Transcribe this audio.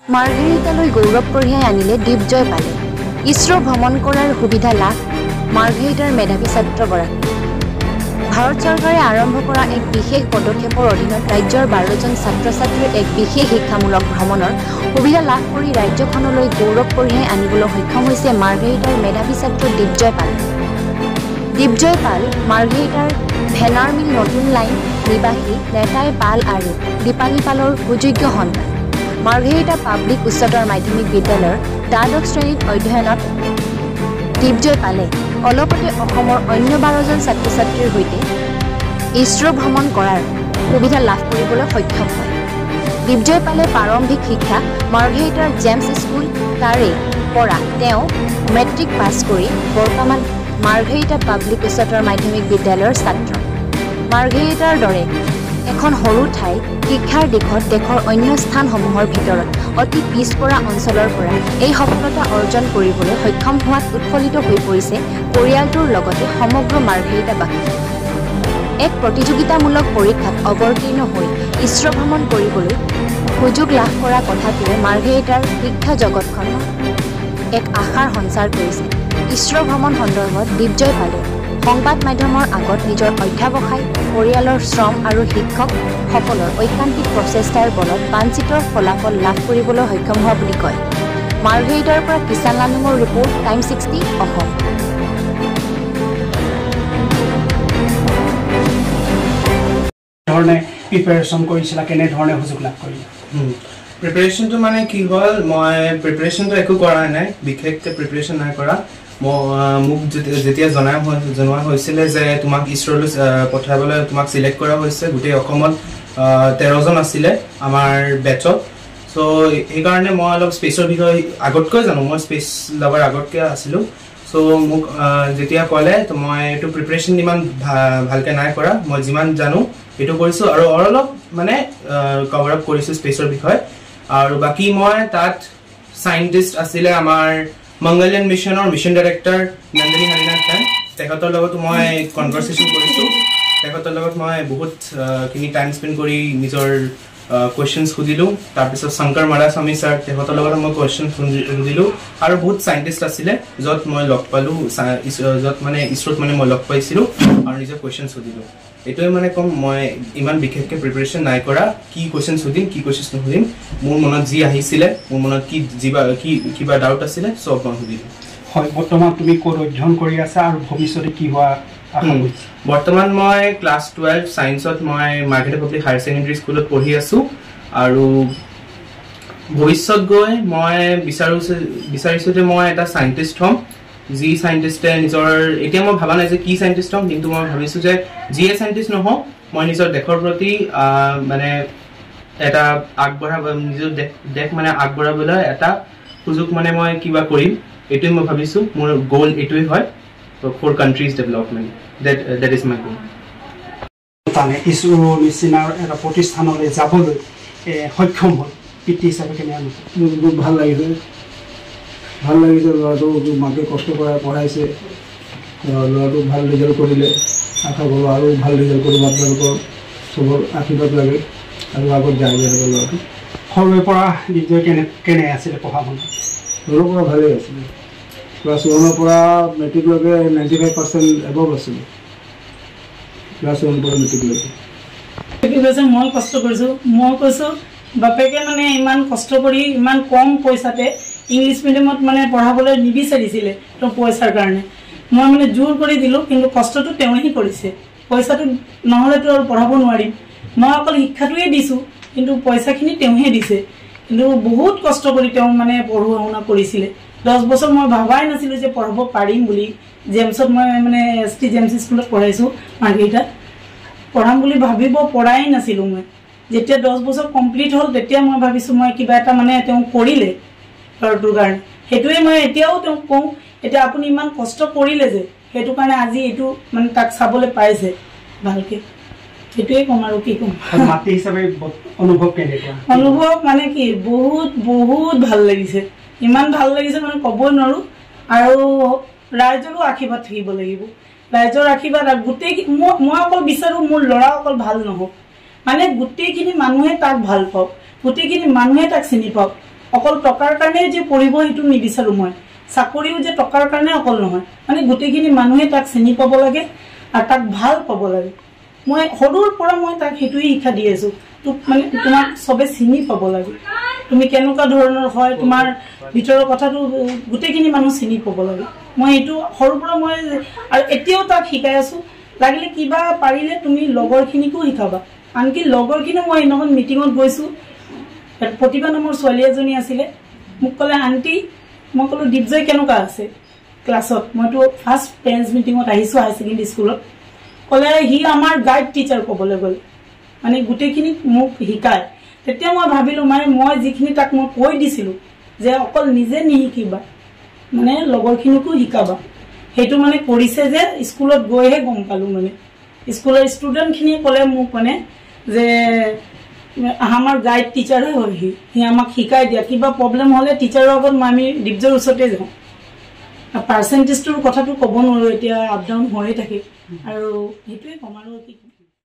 মাৰ্ঘেৰিটালৈ গৌৰৱ কঢ়িয়াই আনিলে দীপজয় পালে। ইছৰো ভ্ৰমণ কৰাৰ সুবিধা লাভ মাৰ্ঘেৰিটাৰ মেধাৱী ছাত্ৰগৰাকী। ভাৰত চৰকাৰে আৰম্ভ কৰা এক বিশেষ পদক্ষেপৰ অধীনত ৰাজ্যৰ 12জন ছাত্ৰ-ছাত্ৰীৰ এক বিশেষ শিক্ষামূলক ভ্ৰমণৰ সুবিধা লাভ কৰি ৰাজ্যখনলৈ গৌৰৱ কঢ়িয়াই আনিবলৈ সক্ষম হৈছে মাৰ্ঘেৰিটাৰ মেধাৱী ছাত্ৰ দীপজয় পাল। দীপজয় পাল মাৰ্ঘেৰিটাৰ ভেনাৰ মিল নতুন লাইন নিবাসী নেতাই পাল আৰু দীপালী পালৰ সুযোগ্য সন্তান। মাৰ্ঘেৰিটা পাব্লিক উচ্চতৰ মাধ্যমিক বিদ্যালয়ৰ দ্বাদশ শ্ৰেণীত অধ্যয়নত দীপজয় পালে অলপতে অসমৰ অন্য 12জন ছাত্ৰ-ছাত্ৰীৰ সৈতে ইছৰো ভ্ৰমণ কৰাৰ সুবিধা লাভ কৰিবলৈ সক্ষম হয়। দীপজয় পালে প্ৰাৰম্ভিক শিক্ষা মাৰ্ঘেৰিটাৰ জেমছ স্কুল তাৰে পৰা তেওঁ মেট্ৰিক পাছ কৰি বৰ্তমান মাৰ্ঘেৰিটা পাব্লিক উচ্চতৰ মাধ্যমিক বিদ্যালয়ৰ ছাত্ৰ। মাৰ্ঘেৰিটাৰ দৰে এখন সৰু ঠাই শিক্ষাৰ দিশত দেশৰ অন্য স্থানসমূহৰ ভিতৰত অতি পিছপৰা অঞ্চলৰ পৰা এই সফলতা অৰ্জন কৰিবলৈ সক্ষম হোৱাত উৎফুল্লিত হৈ পৰিছে পৰিয়ালটোৰ লগতে সমগ্ৰ মাৰ্ঘেৰিটাবাসী। এক প্ৰতিযোগিতামূলক পৰীক্ষাত অৱতীৰ্ণ হৈ ইছৰো ভ্ৰমণ কৰিবলৈ সুযোগ লাভ কৰা কথাটোৱে মাৰ্ঘেৰিটাৰ শিক্ষা জগতখনত এক আশাৰ সঞ্চাৰ কৰিছে। ইছৰো ভ্ৰমণ সন্দৰ্ভত দীপজয় পালে সংবাদ মাধ্যমৰ আগত নিজৰ অধ্যাৱসায় পৰিয়ালৰ শ্ৰম আৰু শিক্ষকসকলৰ ঐকান্তিক প্ৰচেষ্টাৰ বলত বাঞ্ছিত ফলাফল লাভ কৰিবলৈ সক্ষম হোৱা বুলি কয়। মাৰ্ঘেৰিটাৰ পৰা কিষাণ লানুঙৰ ৰিপৰ্ট, টাইম 60 অসম। প্ৰিপাৰেশ্যন কৰিছিলা, কেনেধৰণে সুযোগ লাভ কৰিলা? প্ৰিপাৰেশ্যনটো মানে কি হ'ল, মই প্ৰিপাৰেশ্যনটো একো কৰা নাই, বিশেষকৈ প্ৰিপাৰেশ্যন নাই কৰা। মোক যেতিয়া জনোৱা হৈছিলে যে তোমাক ইছৰোলৈ পঠাবলৈ তোমাক চিলেক্ট কৰা হৈছে, গোটেই অসমত 13জন আছিলে আমাৰ বেটছত। চ' সেইকাৰণে মই অলপ স্পেচৰ বিষয়ে আগতকৈ জানো, মই স্পেচ লাভাৰ আগতকৈ আছিলোঁ। চ' মোক যেতিয়া ক'লে তো মই এইটো প্ৰিপাৰেশ্যন ইমান ভালকৈ নাই কৰা, মই যিমান জানো সেইটো কৰিছোঁ আৰু অলপ মানে কভাৰ আপ কৰিছোঁ স্পেচৰ বিষয়ে। আৰু বাকী মই তাত চাইণ্টিষ্ট আছিলে আমাৰ মংগলয়ান মিছনৰ মিছন ডাইৰেক্টৰ নন্দিনী হৰিনাথ খান, তেখেতৰ লগত মই কনভাৰচেশ্যন কৰিছোঁ। তেখেতৰ লগত মই বহুতখিনি টাইম স্পেণ্ড কৰি নিজৰ কুৱেশ্যনছ সুধিলোঁ। তাৰপিছত শংকৰ মাৰাস্বামী ছাৰ, তেখেতৰ লগত মই কুৱেশ্যন সুধিলোঁ। আৰু বহুত চাইণ্টিষ্ট আছিলে য'ত মই লগ পালোঁ, য'ত মানে ইছৰোত মানে মই লগ পাইছিলোঁ আৰু নিজৰ কুৱেশ্যন সুধিলোঁ। এইটোৱে মানে ক'ম, মই ইমান বিশেষকৈ প্ৰিপাৰেশ্যন নাই কৰা। কি কুৱেশ্যন সুধিম, কি কুৱেশ্যন নুসুধিম, মোৰ মনত যি আহিছিলে, মোৰ মনত কিবা ডাউট আছিলে, চব মই সুধিলোঁ। হয়, বৰ্তমান তুমি ক'ত অধ্যয়ন কৰি আছা আৰু ভৱিষ্যতে কি হোৱা আশা কৰিছা? বৰ্তমান মই ক্লাছ 12 ছায়েন্সত মই মাৰ্ঘেৰিটা পাব্লিক হায়াৰ ছেকেণ্ডেৰী স্কুলত পঢ়ি আছোঁ। আৰু ভৱিষ্যত গৈ মই বিচাৰিছোঁ যে মই এটা চাইণ্টিষ্ট হ'ম, যি চাইণ্টিষ্টে নিজৰ, এতিয়া মই ভবা নাই যে কি চাইণ্টিষ্ট হ'ম, কিন্তু মই ভাবিছোঁ যে যিয়ে চাইণ্টিষ্ট নহওক মই নিজৰ দেশৰ প্ৰতি মানে এটা নিজৰ দেশ মানে আগবঢ়াবলৈ এটা সুযোগ মানে মই কিবা কৰিম, এইটোৱে মই ভাবিছোঁ। মোৰ গ'ল এইটোৱে হয়, for countries development, that is my goal. ISRO নিচিনাৰ এটা প্ৰতিষ্ঠানলৈ যাবলৈ সক্ষম হ'ল, পিতৃ হিচাপে কেনেকৈ? বহুত ভাল লাগিছে, ল'ৰাটো মাকে কষ্ট কৰাই পঢ়াইছে, ল'ৰাটো ভাল ৰিজাল্ট কৰিলে। আশা কৰোঁ আৰু ভাল ৰিজাল্ট কৰিব, আপোনালোকৰ চবৰ আশীৰ্বাদ লাগে আৰু আগত যায় যাবলৈ ল'ৰাটো। সৰুৰে পৰা দীপজয় কেনে আছিলে পঢ়া শুনা? সৰুৰ পৰা ভালেই আছিলে, ক্লাছ 1ৰ পৰা মেট্ৰিকলৈকে 95% এবভ আছিলে, ক্লাছ 1ৰ পৰা মেট্ৰিকলৈকে। মই কষ্ট কৰিছোঁ, মই কৈছোঁ বাপেকে মানে ইমান কষ্ট কৰি ইমান কম পইচাতে ইংলিছ মিডিয়ামত মানে পঢ়াবলৈ নিবিচাৰিছিলে তো পইচাৰ কাৰণে। মই মানে জোৰ কৰি দিলোঁ, কিন্তু কষ্টটো তেওঁৱেই কৰিছে, পইচাটো নহ'লেতো আৰু পঢ়াব নোৱাৰিম। মই অকল শিক্ষাটোৱে দিছোঁ, কিন্তু পইচাখিনি তেওঁহে দিছে। কিন্তু বহুত কষ্ট কৰি তেওঁ মানে পঢ়োৱা শুনা কৰিছিলে। 10 বছৰ মই ভবাই নাছিলোঁ যে পঢ়াব পাৰিম বুলি। জেমছত মই মানে ST জেমছ স্কুলত পঢ়াইছোঁ মাৰ্ঘেৰিটাত, পঢ়াম বুলি ভাবিব পৰাই নাছিলোঁ মই। যেতিয়া 10 বছৰ কমপ্লিট হ'ল তেতিয়া মই ভাবিছোঁ মই কিবা এটা মানে তেওঁ কৰিলে ল'ৰাটোৰ কাৰণে। সেইটোৱে মই এতিয়াও তেওঁক কওঁ, এতিয়া আপুনি ইমান কষ্ট কৰিলে যে সেইটো কাৰণে আজি এইটো মানে তাক চাবলৈ পাইছে ভালকৈ, সেইটোৱে ক'ম আৰু কি ক'ম। মাতৃ হিচাপে অনুভৱ কেনেকুৱা? অনুভৱ মানে কি বহুত বহুত ভাল লাগিছে, ইমান ভাল লাগিছে মানে ক'বই নোৱাৰোঁ। আৰু ৰাইজৰো আশীৰ্বাদ থাকিব লাগিব, ৰাইজৰ আশীৰ্বাদ। আৰু গোটেই মই অকল বিচাৰোঁ মোৰ ল'ৰা অকল ভাল নহওক, মানে গোটেইখিনি মানুহে তাক ভাল পাওক, গোটেইখিনি মানুহে তাক চিনি পাওক। অকল টকাৰ কাৰণে যে পঢ়িব সেইটো নিবিচাৰোঁ মই চাকৰিও যে টকাৰ কাৰণে অকল নহয় মানে গোটেইখিনি মানুহে তাক চিনি পাব লাগে আৰু তাক ভাল পাব লাগে মই সৰুৰ পৰা মই তাক সেইটোৱে শিক্ষা দি আছোঁ তোক মানে তোমাক চবে চিনি পাব লাগে তুমি কেনেকুৱা ধৰণৰ হয় তোমাৰ ভিতৰৰ কথাটো গোটেইখিনি মানুহ চিনি পাব লাগে মই এইটো সৰুৰ পৰা মই আৰু এতিয়াও তাক শিকাই আছোঁ লাগিলে কিবা পাৰিলে তুমি লগৰখিনিকো শিকাবা আনকি লগৰখিনিও মই এনেখন মিটিঙত গৈছোঁ প্ৰতিভা নামৰ ছোৱালী এজনী আছিলে মোক ক'লে আণ্টি মই ক'লো দীপজয় কেনেকুৱা আছে ক্লাছত মইতো ফাৰ্ষ্ট পেৰেণ্টছ মিটিঙত আহিছোঁ হাই ছেকেণ্ডেৰী স্কুলত ক'লে সি আমাৰ গাইড টিচাৰ ক'বলৈ গ'ল মানে গোটেইখিনি মোক শিকায় তেতিয়া মই ভাবিলোঁ মানে মই যিখিনি তাক মই কৈ দিছিলোঁ যে অকল নিজে নিশিকিবা মানে লগৰখিনিকো শিকাবা সেইটো মানে কৰিছে যে স্কুলত গৈহে গম পালোঁ মানে স্কুলৰ ষ্টুডেণ্টখিনিয়ে ক'লে মোক মানে যে আমাৰ গাইড টিচাৰহে হয় সি আমাক শিকাই দিয়া কিবা প্ৰব্লেম হ'লে টিচাৰৰ আগত আমি দীপজয়ৰ ওচৰতে যাওঁ পাৰ্চেণ্টেজটোৰ কথাটো ক'ব নোৱাৰোঁ এতিয়া আপ ডাউন হৈয়ে থাকে আৰু সেইটোৱে ক'ম আৰু কি